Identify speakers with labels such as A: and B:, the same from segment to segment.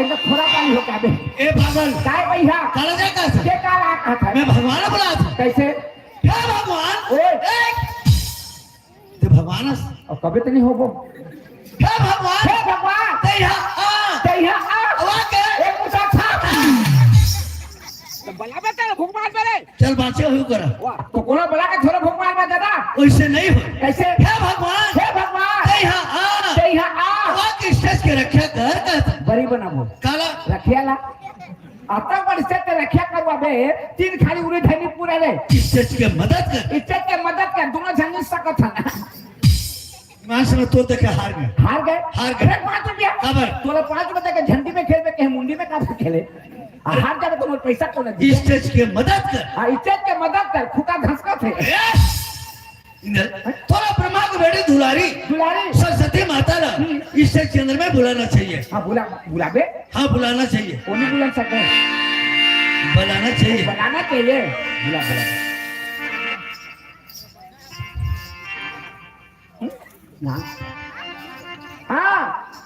A: इनका थोड़ा पानी हो क्या बे
B: ए पागल
A: काय भैया
B: काला जा का
A: ये का रखा था
B: मैं भगवान बुला था
A: कैसे
B: हे भगवान
A: ओए
B: ते भगवान
A: और कभी तो नहीं होबो
B: हे भगवान ते
A: यहाँ आ
B: आवाज के
A: एक मुसा था तो बला बता भगवान मेरे
B: चल बाचे हो करा
A: वाह तो कोला बला के थोड़ा भगवान में दादा
B: वैसे नहीं हो
A: कैसे
B: हे भगवान ते
A: यहाँ आ
B: आवाज के स्टेज के रखा घर का
A: बड़ी बनाबो
B: काला
A: रखियाला आता वर्षे ते रखिया करवा बे तीन खाली उरे धनी पूरा रे
B: स्टेज के मदद कर
A: इज्जत के मदद कर दोनों जन सकत था ना
B: मान सुनो तो देखे हार गए
A: हार गए 5 रुपया
B: खबर
A: तोला 5 रुपया के झंडी में खेल के मुंडी में का खेले हार जाके तुम पैसा कौन दी
B: स्टेज के मदद कर
A: हां इज्जत के मदद कर खुदा धसका थे
B: थोड़ा ब्रह्मा की बेटी दुलारी सरस्वती माता ना स्टेज के अंदर में बुलाना चाहिए
A: हाँ बुला बे
B: हाँ बुलाना चाहिए
A: वो नहीं बुला सकते
B: बुलाना चाहिए
A: बनाना चाहिए बुला हाँ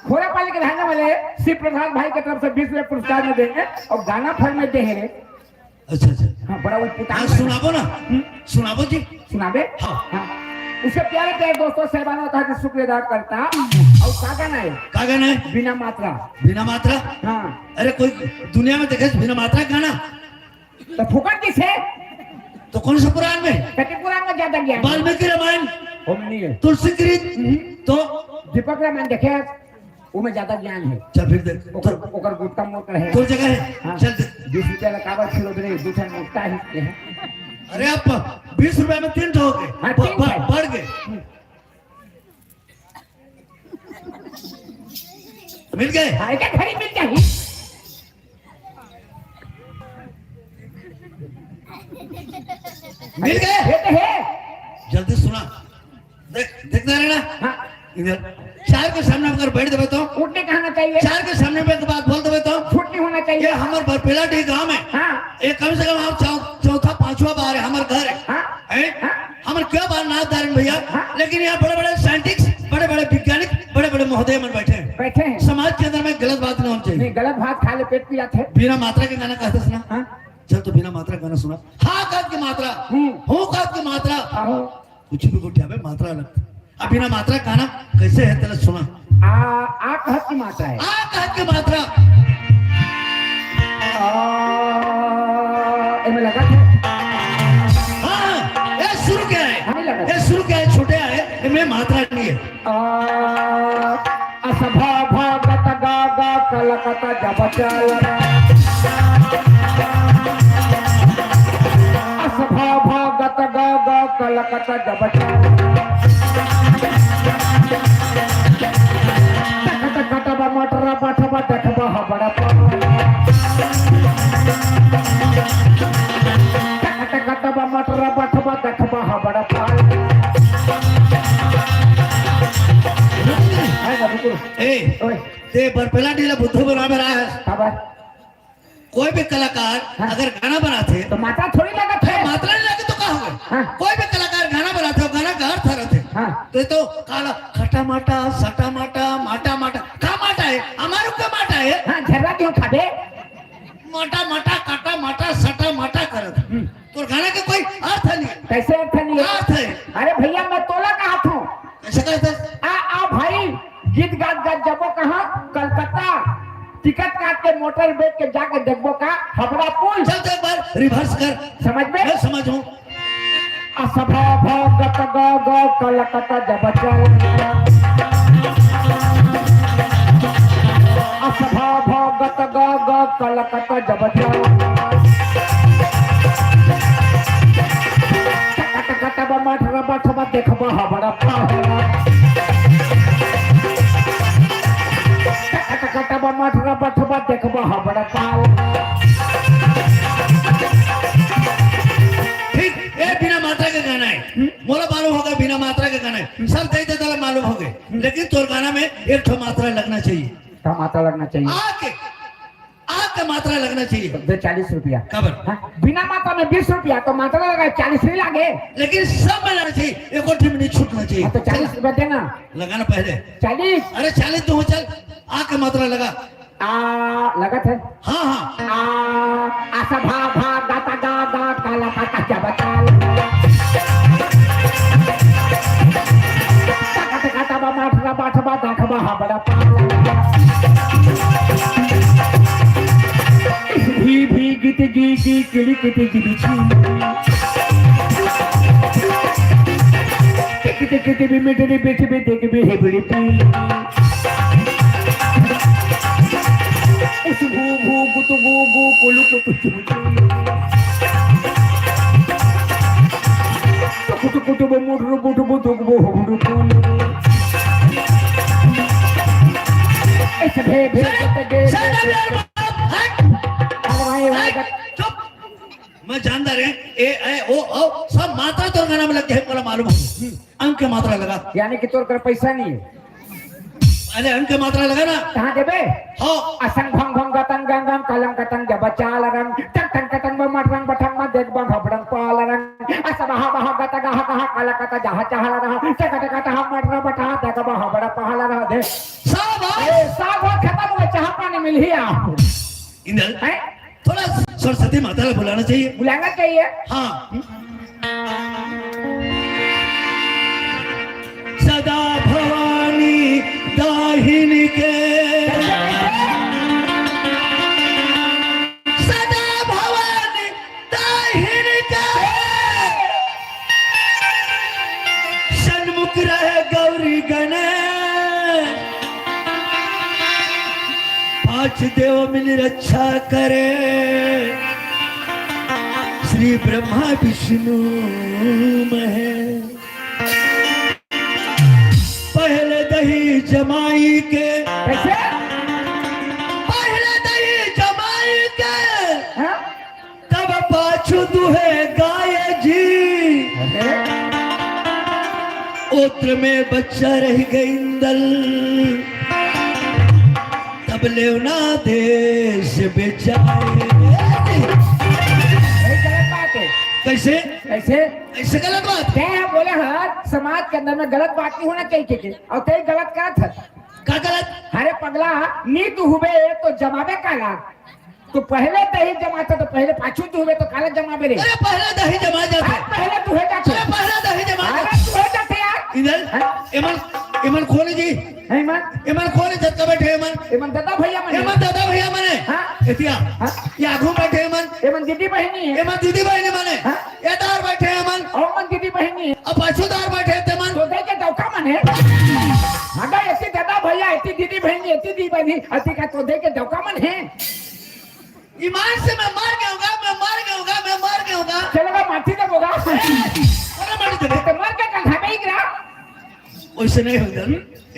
A: खोरा पाली के रहने वाले श्री प्रधान भाई की तरफ से 20 रुपये पुरस्कार में देंगे और गाना फल में दे रहे
B: अच्छा अच्छा
A: हाँ बड़ा वो पुतान
B: सुनाबो ना सुनाबो जी
A: सुनाबे
B: हाँ
A: उसके प्यारे प्यारे दोस्तों सहबानों का शुक्रिया अदा करता और का गाना है बिना मात्रा हाँ
B: अरे कोई दुनिया में देखे बिना मात्रा गाना
A: तो फुकट किसे
B: तो कौन सा पुराण में
A: कटी पुराण में ज्यादा ज्ञान
B: वाल्मीकि रामायण
A: नहीं है
B: तुलसी कृत तो
A: दीपक रामायण देखे वो में ज्यादा ज्ञान है
B: चल फिर देख
A: ओकर गुप्ता मोटर है
B: तो जगह है चल
A: 20 रुपया का कागज खिलो दे दूसरा मोटा ही है
B: अरे आप 20 रुपए में 3 हो गए
A: हाँ,
B: बढ़ गए मिल गए
A: हाँ क्या खरी मिल जाही
B: मिल गए
A: ये तो है
B: जल्दी सुना देखना रहना
A: हाँ
B: इधर चार के सामने अगर बैठ देवे तो
A: उठने कहना चाहिए
B: चार के सामने बैठ के बात बोल देवे तो
A: छूट नहीं होना
B: ये
A: चाहिए
B: हमार बरपेला डी गांव में
A: हाँ
B: ये कम से कम आप चौथा पांचवा बार है हमार घर
A: हाँ
B: है हमारे क्या बार नादार भैया लेकिन यहाँ बड़े बड़े साइंटिस्ट बड़े बड़े वैज्ञानिक बड़े बड़े महोदय मन बैठे हैं समाज के अंदर में गलत बात नहीं होनी चाहिए
A: नहीं गलत बात खा ले पेट पिया थे
B: बिना मात्रा के गाना कहते सुना
A: हाँ
B: चल तो बिना मात्रा गाना सुना हाँ काद की मात्रा हो काद की मात्रा कुछ भी गुटिया में मात्रा लगता अब बिना मात्रा गाना कैसे है तेरा सुना
A: आ कहत की मात्रा है
B: आ कहत की मात्रा
A: इनमें लगा था
B: हाँ ये शुरू क्या
A: हमें लगा
B: है ये शुरू क्या है छोटे है इनमें मात्रा नहीं है
A: असभा भागत गा गा कलकत्ता जब चलना असभा भागत गा गा कलकत्ता जब चलना कटबा मटरा पठबा देखबा बड़ा कटबा मटरा पठबा देखबा बड़ा पाल
B: ए ते बरपेला ढीला बुद्धू बना रहा है कोई भी कलाकार अगर गाना बनाते
A: तो मात्रा थोड़ी लगा थे
B: मात्रा नहीं लगे तो क्या होगा कोई भी कलाकार गाना बनाते हो गाना का अर्थ रहते तो काला खटा माटा सटा माटा माटा माटा का माटा है हमारे क्या माटा है
A: हाँ झर्रा क्यों खाबे
B: माटा माटा काटा माटा सटा माटा करत तो गाना का कोई अर्थ नहीं है
A: कैसे अर्थ नहीं है
B: अर्थ है
A: अरे भैया मैं तोला का हाथ हूँ
B: कैसे कहते
A: आ भाई गीत गात जबो कहाँ कलकत्ता टिकट काट के मोटर बेच के जाके देखबो का हबड़ा पुल
B: चल एक बार रिवर्स कर
A: समझ में
B: मैं समझूं
A: असभा भगत ग ग कलकत्ता जब चलना असभा भगत ग ग कलकत्ता जब चलना कटबा मठरा बठबा देखबा हबड़ा पाहला कटबा मठरा बठबा देखबा हबड़ा पाल
B: ठीक ये बिना मात्रा का गाना है मोला मालूम होगा बिना मात्रा का गाना है सब दे दे मालूम हो गए लेकिन तोर गाना में एक ठो मात्रा लगना चाहिए
A: का मात्रा लगना चाहिए
B: आग का मात्रा लगना चाहिए
A: दे 40 रुपया
B: खबर
A: बिना मात्रा में 20 रुपया तो मात्रा लगा 40 नहीं लागे
B: लेकिन सब में लगना चाहिए एक और नहीं छूटना चाहिए
A: तो 40 रुपया देना
B: लगाना पहले
A: 40
B: अरे 40 तो चल आग का मात्रा लगा
A: लगत है
B: हाँ हाँ
A: आसा भा भा गाता गा गा काला काता क्या बचाल काता काता बा माठरा बाठबा दाखबा हा बड़ा पाला भी गीत गी गी किड़ी किती गिड़ी किती किती भी मिटरी बेटी भी देख भी है बड़ी पी उस भू भू गुतु गु गु कुलु कुतु कुतु कुतु बो मुडु बुडु बुडु बो बुडु ऐसे भे भे
B: मैं जानता रहे ए ओ ओ सब मात्रा तो गाना में लग जाए मला मालूम है अंक के मात्रा लगा
A: यानी कि तोर कर पैसा नहीं है
B: अरे अंक के मात्रा लगा ना
A: कहाँ देबे
B: हो
A: असंग भंग भंग गतंग गंगम कलम कतंग जब चाल रंग टक टक टक में मटरंग बठंग में देख बंग हबड़ंग पाल रंग अस बहा बहा गत गहा गहा काला कत जहा चाहल रहा टक टक टक हम मटर बठा देख बहा बड़ा पहल रहा दे सब खत्म हुआ चाह पानी मिल ही आ
B: इंदल थोड़ा सरस्वती माता को बुलाना चाहिए
A: बुलाना चाहिए
B: हाँ सदा भवानी दाहिनी के सदा भवानी दाहिनी के सन्मुख रहे गौरी गणेश पांच देव मिल रक्षा करे श्री ब्रह्मा विष्णु महेश पहले दही जमाई के पहले दही जमाई के तब पाछू दुहे गाय जी ओत्र में बच्चा रह गई इंदल तब लेवना देश बेचाए कैसे
A: कैसे
B: ऐसे गलत बात
A: क्या बोले हर समाज के अंदर में गलत बात नहीं होना चाहिए और ते गलत का था
B: का गलत
A: अरे पगला नीत हुए तो जमावे काला तो पहले दही जमाता तो पहले पाछू तू हुए तो काला जमावे रे
B: अरे पहले दही जमा जाते
A: पहले तू है जाते
B: अरे पहले दही जमा
A: अरे तू है जाते यार
B: इधर इमन खोले जी इमन खोले जत्ता बैठे इमन
A: दादा भैया
B: मने
A: हां
B: एतिया ये आगू बैठे इमन
A: दीदी बहनी है
B: इमन दीदी बहनी मने ये दार बैठे इमन
A: और मन दीदी बहनी
B: अब पाछू दार बैठे तेमन
A: तो दे के दौका मने हां ऐसी दादा भैया ऐसी दीदी बहनी ऐसी दीदी बहनी ऐसी का तो दे के दौका मन है
B: ईमान से मैं मार गया
A: चलेगा माटी दे बोगा
B: अरे मार दे
A: तो मार के कंधा में ही गिरा
B: वैसे नहीं होगा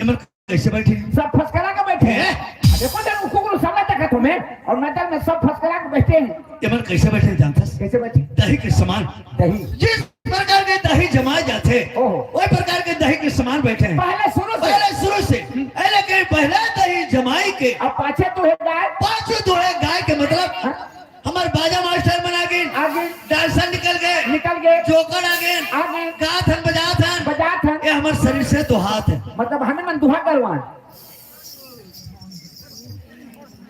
B: इमन कैसे बैठे
A: सब फसकरा के बैठे हैं देखो जरा उनको समझ तक तुम्हें और मैं में सब फसकरा के बैठे हैं
B: इमन कैसे बैठे जानता
A: कैसे बैठे
B: दही के समान
A: दही
B: जिस प्रकार के दही जमाए जाते वही प्रकार के दही के समान बैठे हैं
A: पहले शुरू से
B: लेकिन पहले दही जमाई के
A: अब पाछे तो है गाय
B: पाछू तो है गाय के मतलब हमारे बाजा मास्टर बना गए
A: आगे
B: डांसर निकल गए जोकर आगे गाथन बजाथन ये हमारे शरीर से तो हाथ है
A: मतलब हमें मन दुहा करवान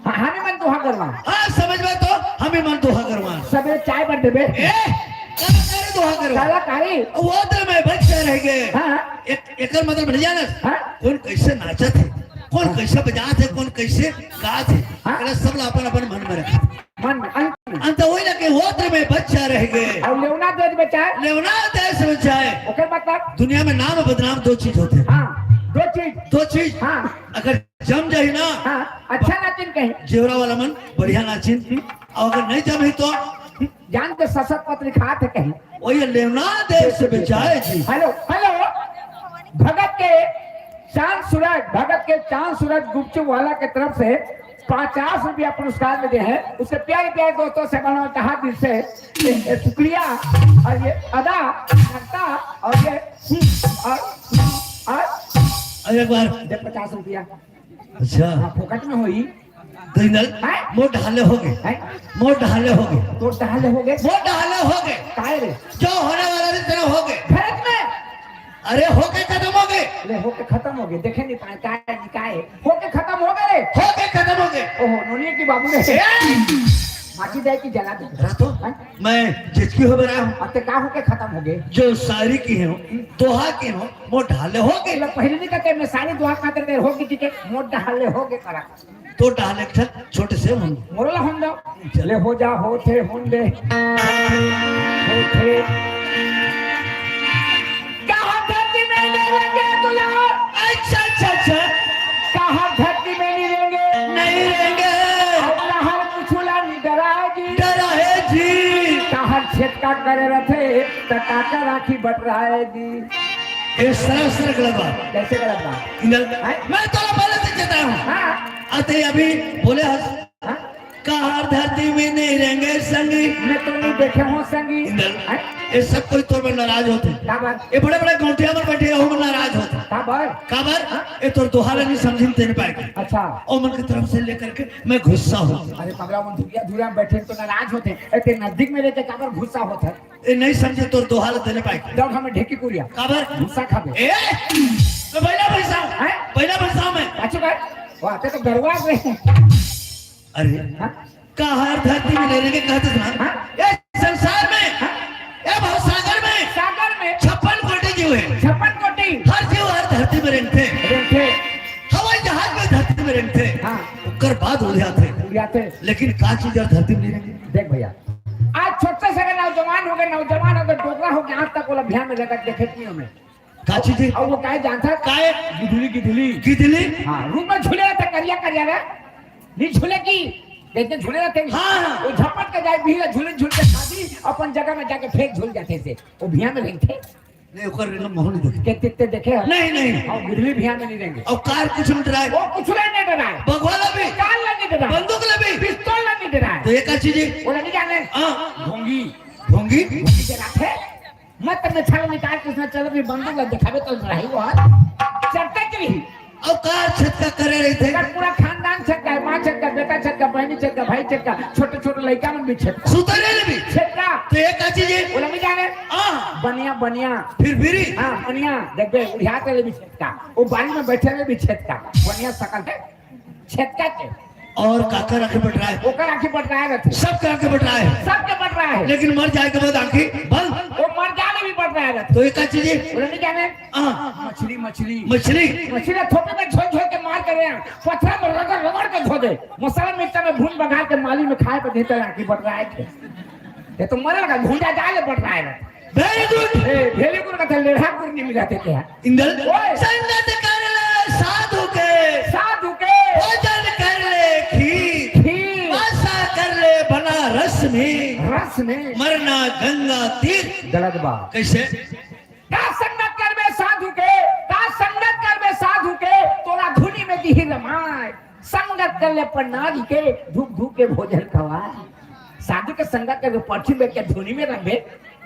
A: हमें मन दुहा करवान
B: हाँ समझ में तो हमें मन दुहा करवान
A: सबे चाय पर देबे
B: कलाकारी दुहा करवान
A: कलाकारी
B: वो तो में बच्चे रह गए
A: हां
B: एक मतलब बन जाना कौन कैसे नाचत है कौन कैसे बजात है कौन कैसे गात है सब अपन मन में रखा
A: मन
B: अंत वही लगे होत्र में बच्चा रह गए
A: और लेवना देश बचाए
B: ओके
A: मतलब
B: दुनिया में नाम बदनाम दो चीज होते हैं
A: हाँ दो चीज
B: हाँ अगर जम जाए ना
A: हाँ अच्छा नाचिन कहीं
B: जेवरा वाला मन बढ़िया नाचिन और अगर नहीं जमे तो
A: जान के सशक्त पत्र खाते कहीं
B: वही लेवना देश से बचाए जी
A: हेलो भगत के चांद सूरज गुपचुप वाला के तरफ से 50 रुपया पुरस्कार मिले हैं उसे प्यारे दोस्तों से बना कहा दिल से शुक्रिया और ये अदा करता और ये और
B: एक बार
A: 50 रुपया
B: अच्छा
A: फोकट में हुई
B: मोट ढाले हो गए
A: तो ढाले हो गए काहे रे
B: जो होने वाला तरह हो गए
A: भारत में
B: अरे होके खत्म हो गए
A: होके खत्म हो गए देखे नहीं पाए काय होके खत्म हो गए
B: होके खत्म हो गए लेंगे।
A: ओहो नोनिया की बाबू ने
B: ए!
A: माची दे की जला दे
B: रातो मैं जिसकी हो रहा हूँ
A: अब ते का होके खत्म हो गए
B: जो शायरी की हूँ दोहा की हूँ वो ढाले हो गए
A: लोग पहले नहीं कहते मैं सारी दुआ खातिर देर होगी ठीक है मोट डाले होगे करा
B: तो ढाले चल छोटे से हम
A: मोरला हम दो चले हो जा होते होंदे होते कहाँ धरती में नहीं रहेंगे तुझे
B: अच्छा अच्छा अच्छा
A: कहाँ धरती में नहीं रहेंगे
B: नहीं रहेंगे
A: अपना हर कुछुला नहीं डराएगी
B: डरा है जी
A: कहाँ छेटका करे रथे तकाकर राखी बटराएगी
B: ये सरासर गलत बात
A: कैसे गलत बात
B: मैं तो पहले से कहता हूँ
A: हाँ
B: अते अभी बोले हंस
A: हाँ
B: कहा धरती में नहीं रहेंगे संगी
A: मैं तो नहीं देखे हूँ संगी हाँ?
B: ये सब कोई तौर पर नाराज होते
A: काबर
B: ये बड़े बड़े गौठिया में बैठे हो नाराज होते
A: काबर
B: काबर ये तो दोहारा नहीं समझ तेरे पाएगा
A: अच्छा
B: और मन की तरफ से लेकर के मैं गुस्सा हूँ
A: अरे पगला मन धुरिया धुरिया में बैठे तो नाराज होते ऐसे नजदीक में रहते काबर गुस्सा होता है
B: ये नहीं समझे तो दोहारा देने पाएगा
A: दौड़ हमें ढेकी कुरिया
B: काबर
A: गुस्सा खाबे
B: ए मैं पहला पैसा मैं
A: अच्छी बात वाह ते तो गरवा रहे
B: अरे कहा धरती में नहीं रहेंगे कहते थे ये संसार में ये भवसागर में 56 कोटि जीव है
A: 56 कोटि
B: हर जीव हर धरती में रहते हवाई जहाज में धरती में रहते
A: हाँ
B: कर बाद हो जाते
A: उड़ाते
B: लेकिन का चीज और धरती में नहीं रहेंगे
A: देख भैया आज छोटे से नौजवान हो गए डोकरा हो गया आज तक वो अभियान में लगा देखे नहीं हमें
B: का चीज है
A: और वो काहे जानता
B: काहे
A: गिधली
B: गिदली
A: हाँ रूम में झूले रहते करिया रे नहीं झूले की देखते झूले रहते
B: हाँ।
A: वो झपट के जाए भीड़ झूले झूल के शादी अपन जगह में जाके फेंक झूल जाते थे वो भिया में रहते
B: नहीं ओकर रेलम मोहन देखे
A: कितने देखे हैं?
B: नहीं नहीं
A: और गिरली भिया में नहीं रहेंगे
B: और कार कुछ नहीं डराए
A: वो कुछ नहीं डरा है
B: भगवाला भी
A: कार नहीं डरा
B: बंदूक ले भी
A: पिस्तौल नहीं डरा
B: तो ये का चीज है
A: वो नहीं जाने
B: हां
A: ढोंगी
B: ढोंगी
A: के राखे मत में छाल निकाल के उसने चलो भी बंदूक लग दिखावे तो रही वो चलते की नहीं
B: और कार छक्का करे रहे थे
A: अगर पूरा खानदान छक्का है माँ छक्का बेटा छक्का बहनी छक्का भाई छक्का छोटे छोटे लड़का में भी छक्का
B: सुतरे भी
A: छक्का
B: तो ये का चीज है
A: वो नहीं जाने
B: हां
A: बनिया बनिया
B: फिर
A: हाँ बनिया देख बे उड़िया के भी छक्का वो बारी में बैठे हुए भी छक्का बनिया सकल है छक्का के
B: और काकर आंखें बट रहा है
A: वो कर आंखें बट रहा है
B: सब का आंखें बट रहा है
A: सबके बट रहा है
B: लेकिन मर जाए के बाद आंखें बंद
A: वो मर जाने भी बट रहा है
B: तो ये का चीज है
A: वो नहीं जाने
B: हां
A: मछली मछली
B: मछली
A: मछली थोपे में झोल झोल के मार कर रहे हैं पत्थर में रगड़ रगड़ के धो दे मसाला मिर्चा में भून बघार के माली में खाए पे देते आंखें बट रहा है ये तो मरे लगा भूंजा जाले बट रहा है
B: वेरी गुड
A: भेली गुड़ का लेढ़ा गुड़ नहीं मिला देते हैं
B: इंदल संगत कर ले साधु के भोजन कर ले खीर आशा कर ले बनारस में मरना गंगा तीर
A: गलत बात
B: कैसे
A: का संगत करबे साधु के तोरा धुनी में दिही रमाय संगत कर ले पर नारी के धूप धूप के भोजन खवाए साधु के संगत कर पर्ची में के धुनी में रंगे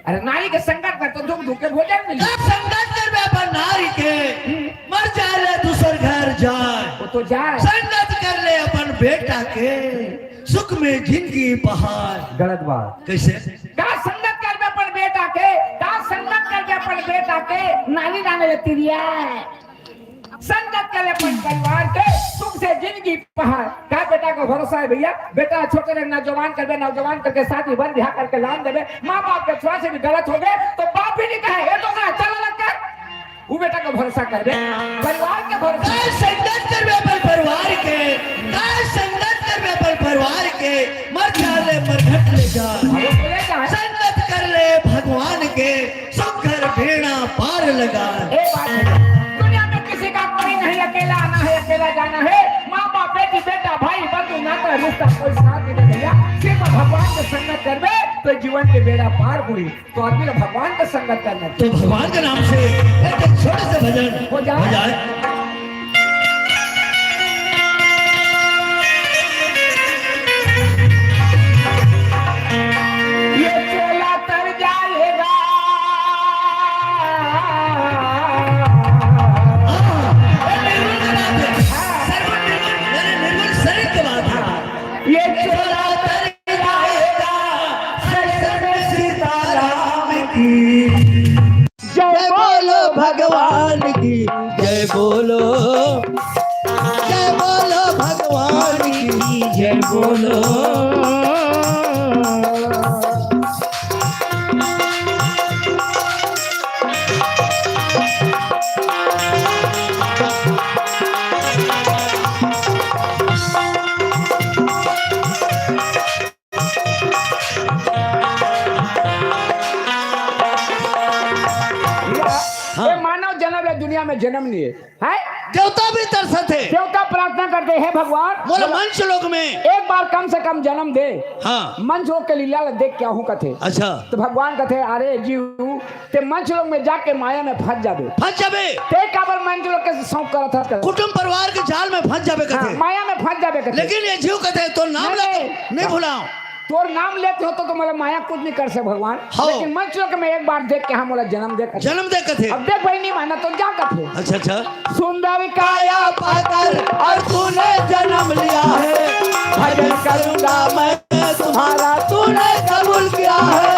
A: अरे नारी के संगत कर तो धूप धूप के भोजन मिले
B: संगत करबे अपन नारी के मर जाए दूसर घर जाए
A: वो तो जाए
B: संगत कर ले अपन बेटा के सुख में जिंदगी बहार
A: गलत बात
B: कैसे
A: का संगत करबे अपन बेटा के नाली जाने ले तिरिया संगत करे अपन परिवार के सुख से जिंदगी पहाड़ का बेटा को भरोसा है भैया बेटा छोटे रहे नौजवान करके शादी बर ब्याह करके लान देवे माँ बाप के छुआ से भी गलत हो गए तो बाप भी नहीं कहे ये तो ना चल लग कर वो बेटा को भरोसा कर दे परिवार के भरोसा
B: संगत करबे अपन परिवार के संगत करबे अपन परिवार के मर जाले मरघट ले जा संगत कर ले भगवान के सुख घर भेड़ा पार लगा
A: दुनिया में किसी का कोई नहीं अकेला आना है अकेला जाना है माँ बाप बेटी बेटा भाई बंधु नाता रिश्ता कोई साथ नहीं भैया सिर्फ भगवान के संगत करबे तो जीवन के बेड़ा पार हुई तो आदमी भगवान का संगत करना
B: तो भगवान के नाम से एक छोटे से भजन
A: हो जाए ये चोला तर जाएगा ये चोला तर जाएगा सीताराम की
B: जय बोलो भगवान की जय बोलो भगवान की की जय बोलो।
A: ये मानव जन्म है, दुनिया में जन्म लिए है।
B: देवता भी तरसत है,
A: देवता प्रार्थना करते हैं भगवान
B: बोले मनुष्य लोग में
A: एक बार कम से कम जन्म दे।
B: हाँ
A: मंच लोग के लीला देख क्या हूँ कथे।
B: अच्छा
A: तो भगवान कथे अरे जीव ते मंच लोग में जाके माया में फंस जाबे।
B: फंस जाबे
A: ते काबर मंच लोग के सौंप करत था
B: कुटुंब परिवार के जाल में फंस जाबे कथे।
A: माया में फंस जाबे कथे।
B: लेकिन ये जीव कथे तो नाम
A: नहीं,
B: नहीं भुलाओ।
A: तोर नाम लेते हो तो मतलब माया कुछ नहीं कर से भगवान।
B: हाँ।
A: लेकिन मंच लोग में एक बार देख के हम बोला जन्म दे
B: कथे।
A: अब देख भाई नहीं माना तो जा कथे।
B: अच्छा अच्छा
A: सुंदर
B: काया पाकर और तूने जन्म लिया है, भजन करूंगा मैं तुम्हारा तूने कबूल किया है।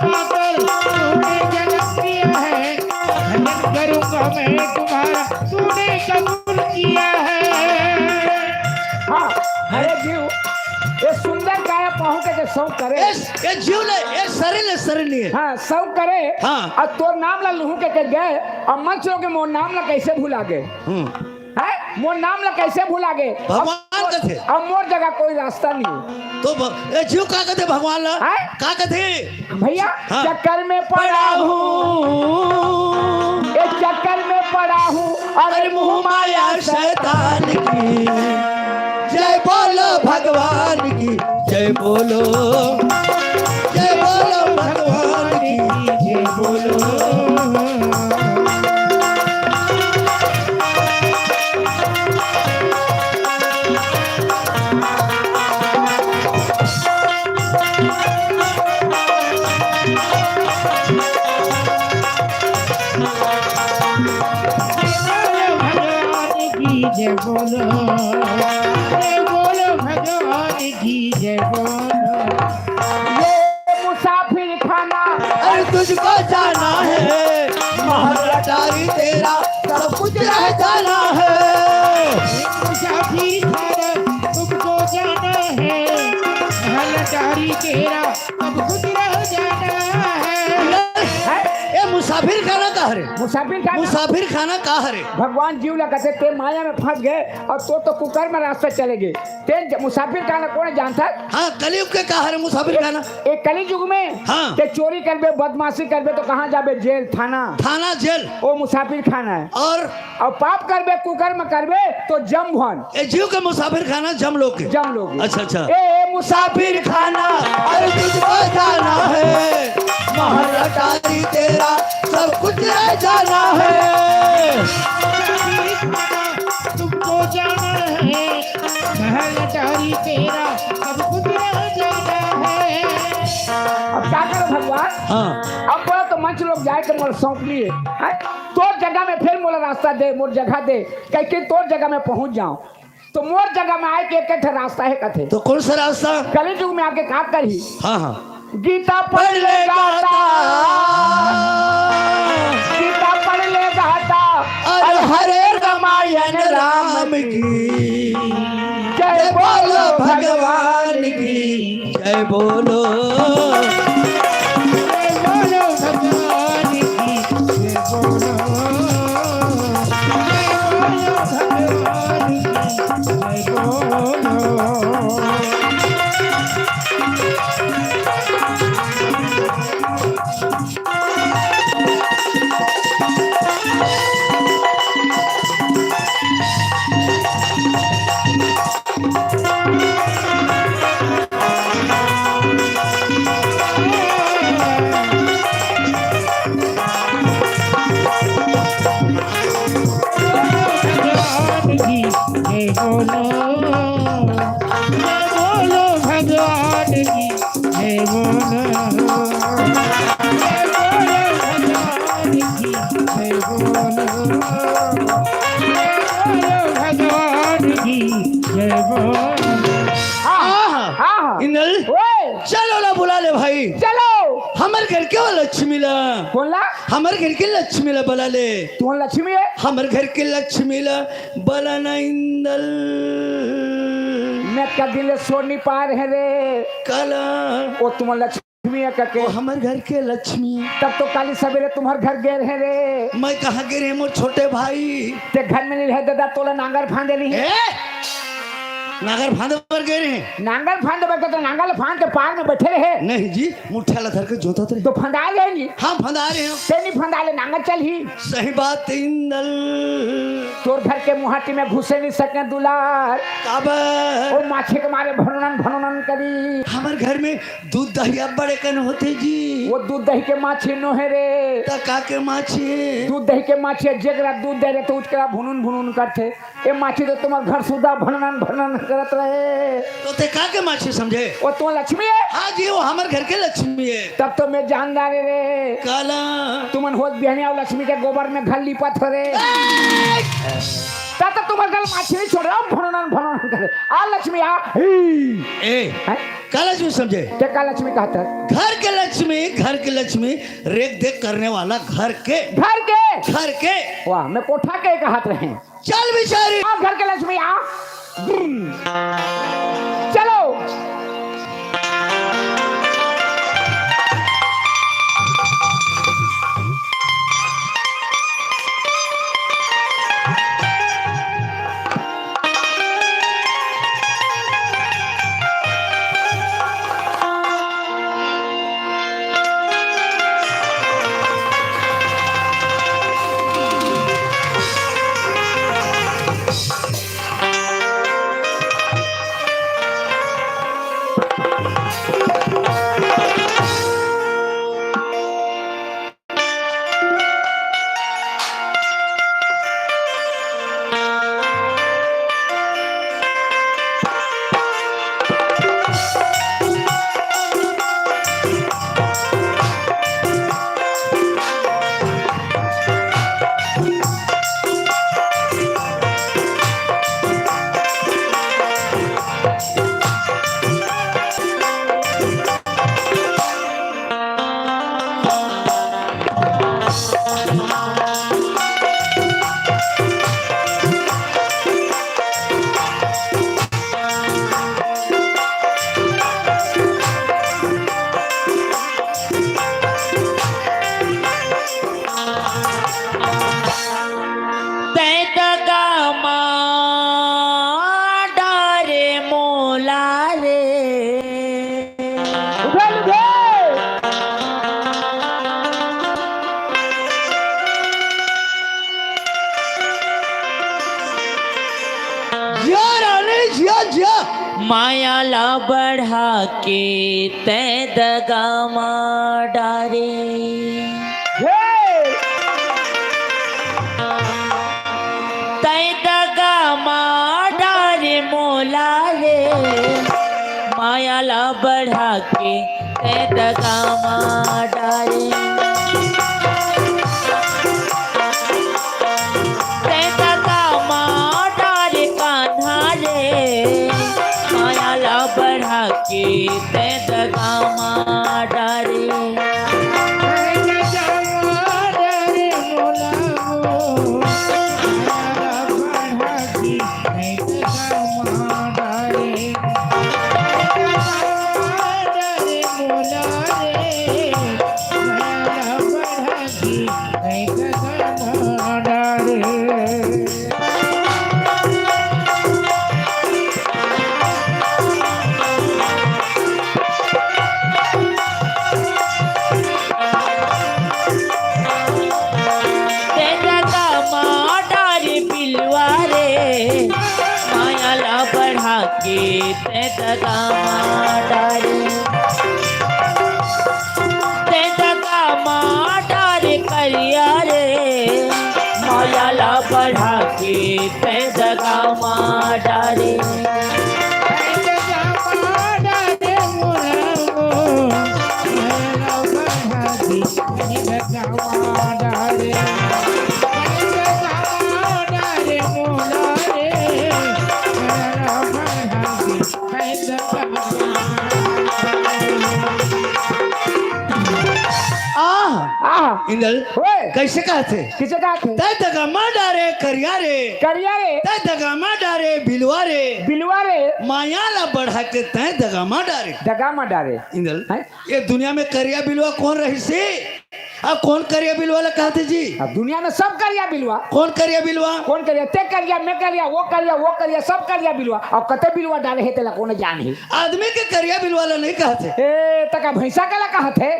C: तूने जन्म दिया है, भजन करूंगा मैं तुम्हारा तूने कबूल किया है।
A: हाँ अरे जीव ये सुंदर काया पाहु के सौ करे।
B: ये जीव ले ये शरीर लिए
A: हाँ सौ करे।
B: हाँ।
A: और तोर नाम ला लहू के गए और मंच लोग मोर नाम ला कैसे भुला गए है। मोर नाम ला कैसे भुला गए
B: भगवान कथे।
A: अब मोर जगह कोई रास्ता नहीं
B: तो ये जीव का कथे भगवान ला
A: है?
B: का कथे
A: भैया
B: हाँ।
A: चक्कर में पड़ा हूँ, एक चक्कर में पड़ा हूँ
B: अरे मुँह माया शैतान की जय बोलो भगवान की जय बोलो, जय बोलो भगवान की जय बोलो।
C: जय बोलो, जय बोलो भगवान की जय बोलो।
A: ये मुसाफिर खाना
B: अरे तुझको जाना है, महाराजारी तेरा सब कुछ रह जाना है।
C: मुसाफिर खाना तुमको जाना है, महलदारी तेरा सब कुछ रह जाना है।
B: ये मुसाफिर खाना का हरे, मुसाफिर खाना का हरे।
A: भगवान जीव ला कहते ते माया में फंस गए और तो कुकर में रास्ते चले गए। ते मुसाफिर खाना कौन जानता है?
B: हाँ कलयुग के का हरे मुसाफिर खाना।
A: एक कली युग में
B: हाँ।
A: ते चोरी करबे बदमाशी करबे तो कहाँ जाबे? जेल थाना
B: जेल
A: वो मुसाफिर खाना है।
B: और
A: पाप करबे कुकर में करबे तो जम भवन।
B: ये जीव के मुसाफिर खाना जम लोग अच्छा अच्छा।
A: ए मुसाफिर
B: खाना और तुझको जाना है, महाराजारी तेरा सब कुछ रह जाना है।
C: तुमको जाना है, महलदारी तेरा सब कुछ रह जाना है।
A: अब क्या करो भगवान?
B: हाँ
A: अब बोला तो मंच लोग जाए के मोल सौंप लिए तोर जगह में फिर मोला रास्ता दे, मोर जगह दे कह तोर जगह में पहुंच जाऊं। तो मोर जगह में आए के एक रास्ता है कथे।
B: तो कौन सा रास्ता?
A: कली युग में आके का कर ही
B: हाँ हाँ
A: गीता पढ़ ले गाता, गीता पढ़ ले गाता
B: अरे हरे रामायण राम की जय बोलो भगवान की जय बोलो,
C: जय बोलो भगवान की जय बोलो, जय बोलो भगवान की जय बोलो भगवान की जय बोलो, जय बोलो भगवान की जय बोलो, जय बोलो भगवान की जय बोलो।
A: हाँ हाँ
B: इंदल
A: ओए
B: चलो ना बुला ले भाई,
A: चलो
B: हमर घर के लक्ष्मीला
A: कोणला
B: हमारे घर के लक्ष्मीला बोलाले
A: तू लक्ष्मी आहे
B: हमारे घर के लक्ष्मीला बोला ना इंदल
A: मैं का दिल सोनी पार है रे
B: काला
A: ओ तुम लक्ष्मी है करके
B: वो हमारे घर के लक्ष्मी
A: तब तो काली सवेरे तुम्हारे घर गए है रे
B: मैं कहाँ गिरे हैं मोर छोटे भाई
A: ते घर में नहीं रहे दादा तोला नांगर फांदेली है
B: नागर फांदे पर गए हैं
A: नांगर फांदे बैठे तो नांगर फांद के पार में बैठे रहे
B: नहीं जी मुठ्ठा धर के जोता थे
A: तो फंदा लेंगी
B: हाँ फंदा रहे हैं
A: ते नहीं फंदा ले नांगर चल ही
B: सही बात इंदल
A: तोर घर के मुहाटी में घुसे नहीं सके दुलार
B: काबर
A: ओ माछे के मारे भनन करी
B: हमारे घर में दूध दही अब बड़े कन होते जी
A: वो दूध दही के माछी नो है रे
B: तका के माछी
A: दूध दही के माछी जगरा दूध दे रहे तो उसका भुनुन करते ये माछी तो तुम्हारे घर सुधा भनन करत रहे
B: तो ते का के माछी समझे
A: वो तो लक्ष्मी है
B: हाँ जी वो हमारे घर के लक्ष्मी है
A: तब तो मैं जानदार रे
B: काला
A: तुमन होत बिहनिया लक्ष्मी के गोबर में घर लिपत हो रे तब तो तुम्हारे घर माछी नहीं छोड़ रहा भनन करे आ लक्ष्मी आ
B: ए का लक्ष्मी समझे
A: क्या का लक्ष्मी कहता है
B: घर के लक्ष्मी रेख देख करने वाला घर के
A: वाह मैं कोठा के हाथ रहे
B: चल बिचारी
A: आ घर के लक्ष्मी आ चलो
D: माया ला बढ़ा के तै दगा डारे तै दगा डारे मोला रे माया ला बढ़ा के तै दगा डारे तै दगा डारे कान्हा रे बढ़ा के तै दगा डारे तै दगा डारे तै दगा डारे करिया रे माया ला बढ़ा के तै दगा डारे
B: इंदल
A: ओए
B: कैसे कहते
A: किसे कहते
B: तय दगामा डारे करिया रे
A: करिया रे
B: तय दगामा डारे बिलवा रे
A: बिलवा रे
B: माया ला बढ़ा के तय दगामा डारे
A: दगा में डारे
B: इंदल
A: हैं?
B: ये दुनिया में करिया बिलवा कौन रही से अब कौन करिया बिलवा ला कहते जी
A: अब दुनिया में सब करिया बिलवा
B: कौन करिया बिलवा
A: कौन करिया ते करिया मैं करिया वो करिया सब करिया बिलवा और कते बिलवा डाले है तेला कौन जान है
B: आदमी के करिया बिलवा ला नहीं कहते
A: ए तका भैंसा केला कहत है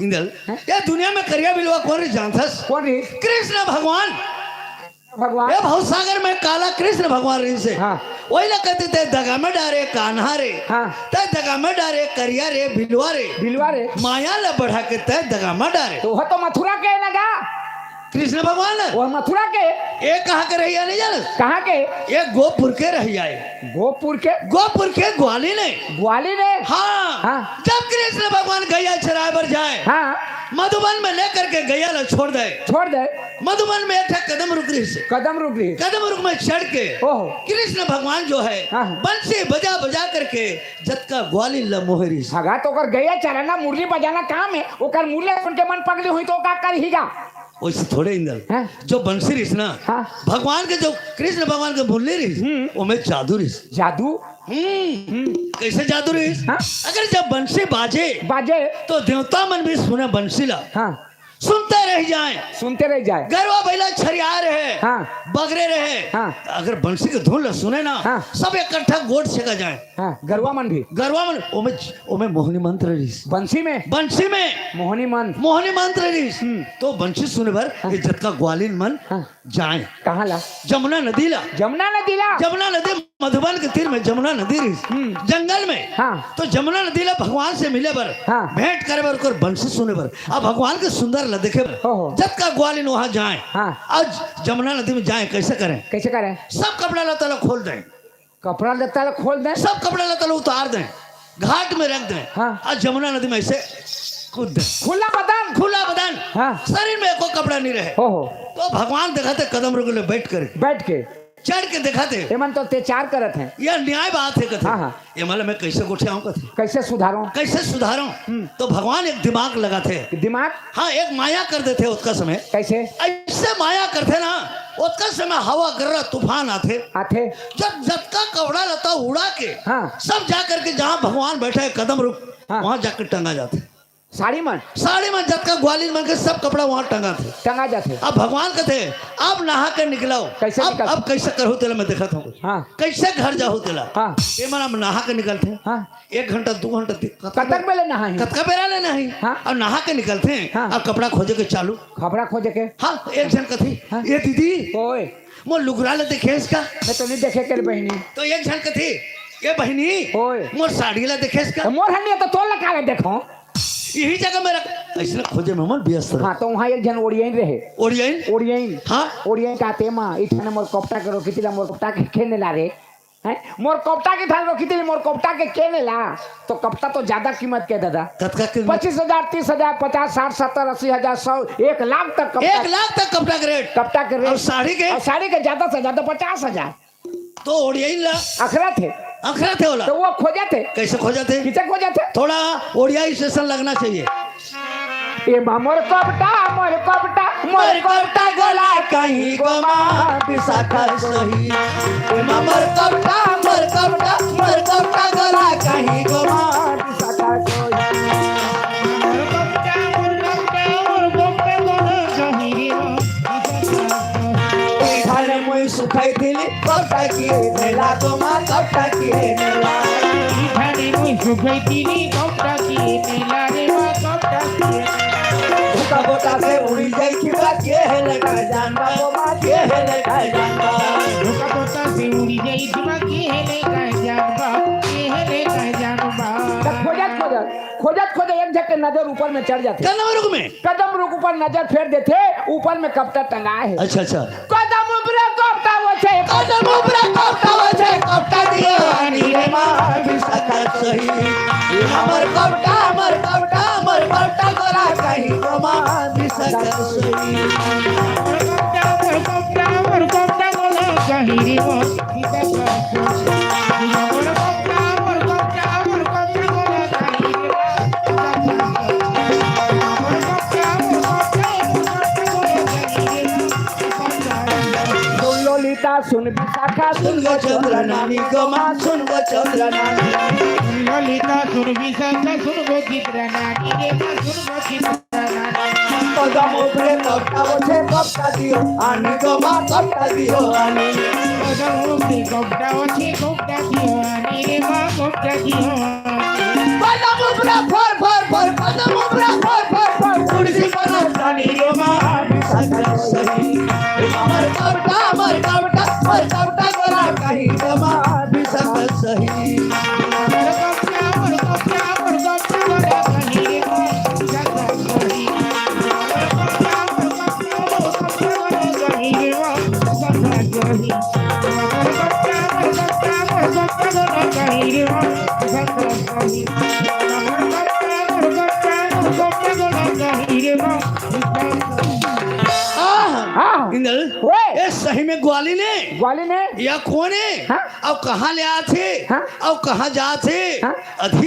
B: इंदल ये दुनिया में करिया बिलवा कौन रे जानथस
A: कौन रे
B: कृष्ण भगवान
A: भगवान
B: ये भवसागर में काला कृष्ण भगवान रही से
A: हाँ।
B: वही ना कहते थे दगा में डारे कान्हा रे
A: हाँ।
B: तय दगा में डारे करिया रे बिलवा रे
A: बिलवा रे
B: माया ला बढ़ा के तय दगा में डारे
A: तो वह तो मथुरा के लगा
B: कृष्ण भगवान
A: वो मथुरा के
B: एक कहाँ के रहिया नहीं जान
A: कहाँ के
B: एक गोपुर के रहिया है
A: गोपुर के
B: गोपुर के ग्वाली ने
A: ग्वाली ने
B: हाँ,
A: हाँ।
B: जब कृष्ण भगवान गैया चराए पर जाए
A: हाँ
B: मधुबन में लेकर के गैया ला छोड़ दे
A: छोड़ दे
B: मधुबन में एक कदम रुक रही से
A: कदम रुक रही
B: कदम रुक में चढ़ के
A: ओहो
B: कृष्ण भगवान जो है
A: हाँ।
B: बंसी बजा बजा करके जतका ग्वाली लमोहरी से
A: हगा तो कर गया चलाना मुरली बजाना काम है ओकर मुरली सुन के मन पगली हुई तो का कर हीगा
B: वैसे थोड़े इंदल
A: हाँ।
B: जो बंसी रही ना
A: हाँ।
B: भगवान के जो कृष्ण भगवान के मुरली रही वो में जादू रही
A: जादू
B: कैसे जादू रही
A: हाँ।
B: अगर जब बंसी बाजे
A: बाजे
B: तो देवता मन भी सुने बंसी ला
A: हाँ
B: सुनते रह जाए
A: सुनते रह जाए
B: गरवा बैला छरिया रहे
A: हाँ।
B: बगरे रहे
A: हाँ।
B: अगर बंसी के धुन ला सुने ना
A: हाँ।
B: सब इकट्ठा गोट छेका जाए
A: हाँ गरवा मन भी
B: गरवा मन ओमे मोहनी मंत्र रही
A: बंसी में
B: बंसी में
A: मोहनी मन
B: मोहनी मंत्र रही तो बंसी सुने भर ये जतका ग्वालिन मन
A: हाँ।
B: जाए
A: कहाँ ला
B: जमुना नदी ला
A: जमुना नदी ला
B: जमुना नदी मधुबन के तीर में जमुना नदी रही जंगल में
A: हाँ।
B: तो जमुना नदी ला भगवान से मिले बर
A: हाँ।
B: भेंट करे बर और बंसी सुने बर अब भगवान के सुंदर ला देखे बर
A: ओहो।
B: जब का ग्वालिन वहां जाए
A: हाँ।
B: आज जमुना नदी में जाए कैसे करें
A: कैसे करें
B: सब कपड़ा लता ला खोल दें
A: कपड़ा लगता है खोल दे
B: सब कपड़ा लता ला उतार दें घाट में रख दें
A: हाँ।
B: आज जमुना नदी में ऐसे कूद दें
A: खुला बदन
B: खुला बदन
A: हाँ।
B: शरीर में एको कपड़ा नहीं रहे
A: हो
B: तो भगवान दिखाते कदम रुक ले बैठ कर
A: बैठ के
B: चढ़ के दिखाते
A: एमन तो अत्याचार करत है
B: यह न्याय बात है कथे
A: हाँ, हाँ।
B: ये मतलब मैं कैसे गोठे आऊं कथे
A: कैसे सुधारो
B: कैसे सुधारूं तो भगवान एक दिमाग लगाते
A: दिमाग
B: हाँ एक माया कर देते उसका समय
A: कैसे
B: ऐसे माया करते ना उसका समय हवा गर्रा तूफान आते
A: आथे
B: जब जतका कपड़ा लता उड़ा के
A: हाँ।
B: सब जा करके जहाँ भगवान बैठे हैं, कदम रुक
A: हाँ।
B: वहां जाकर टंगा जाते
A: साड़ी मन
B: साड़ी में जतका ग्वालिन बन के सब कपड़ा वहां टंगा थे
A: टंगा जाते
B: अब भगवान कहते अब नहा कर निकलाओ
A: कैसे
B: अब,
A: निकल-
B: अब कैसे करो तेला मैं देखा था
A: हाँ
B: कैसे घर जाओ तेला
A: हाँ
B: ये मना नहा के निकलते हैं
A: हाँ
B: 1 घंटा 2 घंटा
A: कतक बेले नहा है
B: कतका बेरा लेना है
A: हाँ।
B: और नहा के निकलते हैं
A: हाँ।
B: और कपड़ा खोजे के चालू
A: खबरा खोजे के
B: हाँ एक जन कथी
A: हाँ।
B: ये दीदी
A: ओए
B: मो लुगरा ले देखे इसका
A: मैं तो नहीं देखे के बहनी
B: तो एक जन कथी ये बहनी
A: ओए
B: मोर साड़ी ला देखे इसका
A: मोर हन्नी तो तोल लगा ले देखो
B: यही जगह में रख ऐसे खोजे में मन व्यस्त रहे
A: हाँ तो वहाँ एक जन ओरियन रहे
B: ओरियन
A: ओरियन
B: हाँ
A: ओरियन का तेमा इठाने मोर कपटा के रोकी तिला मोर कपटा के खेने ला रे हैं मोर कपटा के थाल रोकी तिला मोर कपटा के खेने ला तो कपटा तो ज्यादा कीमत के दादा
B: तत्का के
A: 25,000 30,000 50 60 70 80,000 100 1 लाख तक कपटा
B: 1 लाख तक कपड़ा का रेट
A: कपटा के
B: और
A: रेट
B: साड़ी के
A: और साड़ी के ज्यादा से ज्यादा 50,000
B: तो ओरियन ला
A: अखरा थे
B: अखरा थे बोला
A: तो वो खोजे थे
B: कैसे खोजा थे
A: किसे खोजे थे
B: थोड़ा ओडिया स्टेशन लगना चाहिए
A: ए मोर कपटा गोला कहीं गोमा
B: विशाखा सही मर कपटा गला कहीं गोमा घरे मुई सुखाई दिली कपटा किए नेला गोमा कपटा किए नेला भूखा बोटा से उड़ी जाई खिबा के है लगा जानबा गोमा के है लगा जानबा
A: खोजत एक झटके नजर ऊपर में चढ़ जाते
B: कदम रुक में
A: कदम रुक ऊपर नजर फेर देते ऊपर में कपटा टंगा है
B: अच्छा अच्छा
A: कदम ऊपर कपटा वो छे
B: कदम ऊपर कपटा वजे कपटा दियानी रे मां विशाखा सही हमर कपटा गोरा कहीं गोमा विशाखा सही
A: सुन विशाखा
B: सुन गो चंद्र नानी गो माँ सुन गो चंद्र नानी
C: ललिता सुन विशाखा सुन गो चित्र नानी रे माँ सुन गो चित्र नानी
B: पदम उपरे कपटा ओछे कपटा दियो आनी गो माँ कपटा दियो आनी
C: पदमुखी कपटा ओछे कपटा दियो आनी रे माँ कपटा दियो
B: पदम उपरे फर फर फर पदम उपरे फर फर फर कुर्सी पर रानी गो माँ विशाखा सही अमर कपटा गोरा कहीं गो माँ विशाखा सही
C: और कपटा गोरा कहीं रे माँ विशाखा सही
B: इंदल
A: ओए
B: ये सही में ग्वाली ने
A: ग्वाली ने
B: या कौन है
A: हाँ?
B: और कहाँ ले आते
A: हाँ?
B: और कहाँ जाते
A: हाँ?
B: अधीर